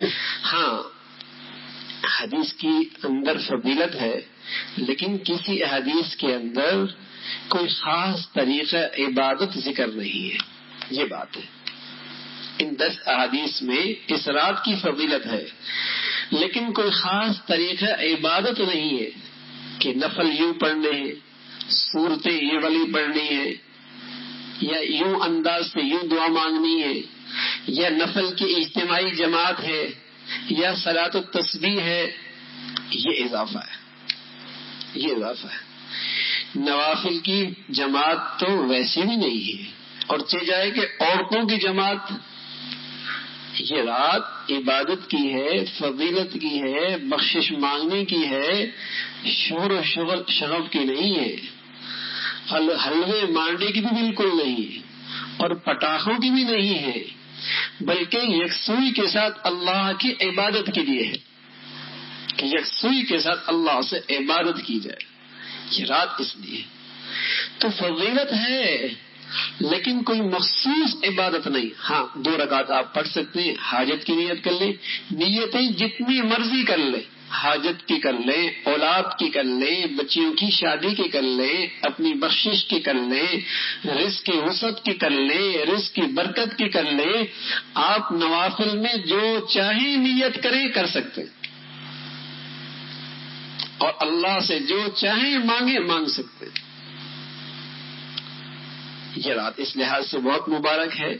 ہاں حدیث کی اندر فضیلت ہے، لیکن کسی حدیث کے اندر کوئی خاص طریقہ عبادت ذکر نہیں ہے، یہ بات ہے۔ ان 10 احادیث میں اس رات کی فضیلت ہے، لیکن کوئی خاص طریقہ عبادت نہیں ہے کہ نفل یوں پڑھنے ہیں، صورتیں یہ والی پڑھنی ہے، یا یوں انداز سے یوں دعا مانگنی ہے، یا نفل کی اجتماعی جماعت ہے، یا صلاۃ التسبیح ہے۔ یہ اضافہ ہے، یہ اضافہ ہے۔ نوافل کی جماعت تو ویسی بھی نہیں ہے، اور چل جائے کہ عورتوں کی جماعت۔ یہ رات عبادت کی ہے، فضیلت کی ہے، بخشش مانگنے کی ہے، شور و شغب کی نہیں ہے، حلوے مانڈے کی بھی بالکل نہیں ہے، اور پٹاخوں کی بھی نہیں ہے، بلکہ یکسوئی کے ساتھ اللہ کی عبادت کے لیے ہے کہ یکسوئی کے ساتھ اللہ سے عبادت کی جائے۔ یہ رات اس لیے تو فضیلت ہے، لیکن کوئی مخصوص عبادت نہیں۔ ہاں 2 رکعت آپ پڑھ سکتے ہیں، حاجت کی نیت کر لیں، نیتیں جتنی مرضی کر لیں، حاجت کی کر لیں، اولاد کی کر لیں، بچیوں کی شادی کی کر لیں، اپنی بخشش کی کر لیں، رزق کی وسعت کی کر لیں، رزق کی برکت کی کر لیں۔ آپ نوافل میں جو چاہیں نیت کریں کر سکتے ہیں، اور اللہ سے جو چاہیں مانگے مانگ سکتے ہیں۔ یہ رات اس لحاظ سے بہت مبارک ہے،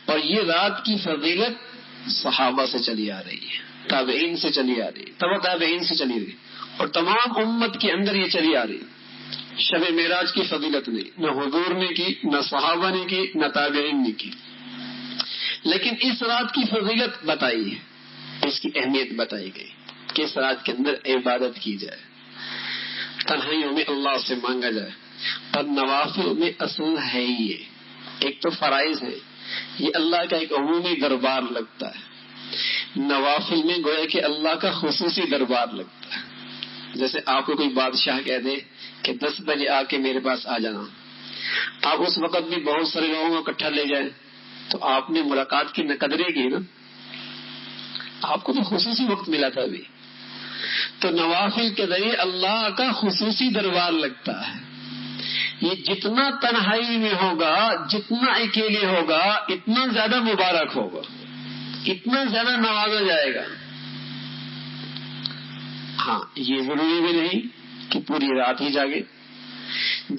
اور یہ رات کی فضیلت صحابہ سے چلی آ رہی ہے، تابعین سے چلی آ رہی ہے، تبع تابعین سے چلی رہی، اور تمام امت کے اندر یہ چلی آ رہی ہے۔ شب معراج کی فضیلت نہیں، نہ حضور نے کی، نہ صحابہ نے کی، نہ تابعین نے کی، لیکن اس رات کی فضیلت بتائی ہے، اس کی اہمیت بتائی گئی کہ اس رات کے اندر عبادت کی جائے، تنہائیوں میں اللہ سے مانگا جائے۔ اور نوافل میں اصل ہے ہی یہ، ایک تو فرائض ہے، یہ اللہ کا ایک عمومی دربار لگتا ہے، نوافل میں گویا کہ اللہ کا خصوصی دربار لگتا ہے۔ جیسے آپ کو کوئی بادشاہ کہہ دے کہ 10 بجے آ کے میرے پاس آ جانا، آپ اس وقت بھی بہت سارے لوگوں کو اکٹھا لے جائیں، تو آپ نے ملاقات کی قدرے کی نا، آپ کو تو خصوصی وقت ملا تھا ابھی۔ تو نوافل کے ذریعے اللہ کا خصوصی دربار لگتا ہے۔ یہ جتنا تنہائی میں ہوگا، جتنا اکیلے ہوگا، اتنا زیادہ مبارک ہوگا، اتنا زیادہ نوازا جائے گا۔ ہاں یہ ضروری بھی نہیں کہ پوری رات ہی جاگے،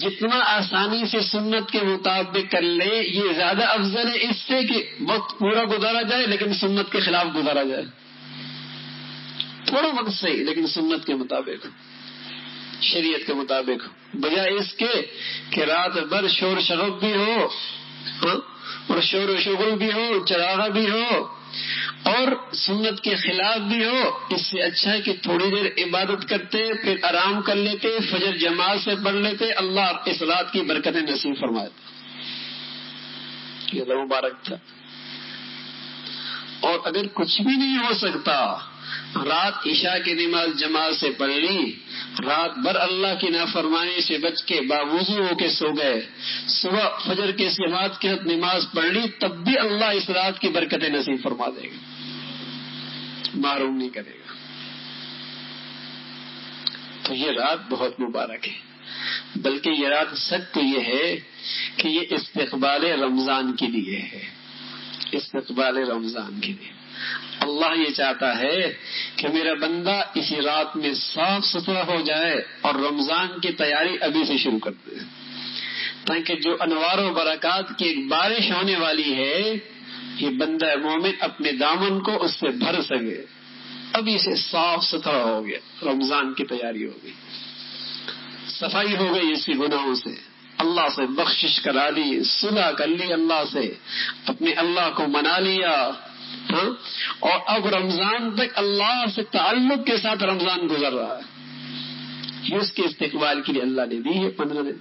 جتنا آسانی سے سنت کے مطابق کر لے یہ زیادہ افضل ہے اس سے کہ وقت پورا گزارا جائے لیکن سنت کے خلاف گزارا جائے۔ تھوڑا وقت صحیح لیکن سنت کے مطابق، شریعت کے مطابق، بجائے اس کے کہ رات بھر شور شغب بھی ہو، اور شور و شغل بھی ہو، چراغا بھی ہو، اور سنت کے خلاف بھی ہو۔ اس سے اچھا ہے کہ تھوڑی دیر عبادت کرتے پھر آرام کر لیتے، فجر جماعت سے پڑھ لیتے، اللہ اس رات کی برکتیں نصیب فرمائے۔ یہ اللہ مبارک تھا۔ اور اگر کچھ بھی نہیں ہو سکتا، رات عشاء کی نماز جماعت سے پڑھ لی، رات بھر اللہ کی نافرمانی سے بچ کے باوضو ہو کے سو گئے، صبح فجر کے جماعت کے ساتھ نماز پڑھ لی، تب بھی اللہ اس رات کی برکتیں نصیب فرما دے گا، محروم نہیں کرے گا۔ تو یہ رات بہت مبارک ہے، بلکہ یہ رات سچ تو یہ ہے کہ یہ استقبال رمضان کے لیے ہے، استقبال رمضان کے لیے۔ اللہ یہ چاہتا ہے کہ میرا بندہ اسی رات میں صاف ستھرا ہو جائے اور رمضان کی تیاری ابھی سے شروع کر دے، تاکہ جو انوار و برکات کی ایک بارش ہونے والی ہے یہ بندہ مومن اپنے دامن کو اس سے بھر سکے۔ ابھی سے صاف ستھرا ہو گیا، رمضان کی تیاری ہو گئی، صفائی ہو گئی اسی گناہوں سے، اللہ سے بخشش کرا لی، صلح کر لی اللہ سے، اپنے اللہ کو منا لیا، اور اب رمضان تک اللہ سے تعلق کے ساتھ رمضان گزر رہا ہے۔ یہ اس کے استقبال کے لیے اللہ نے دی ہے 15 دن۔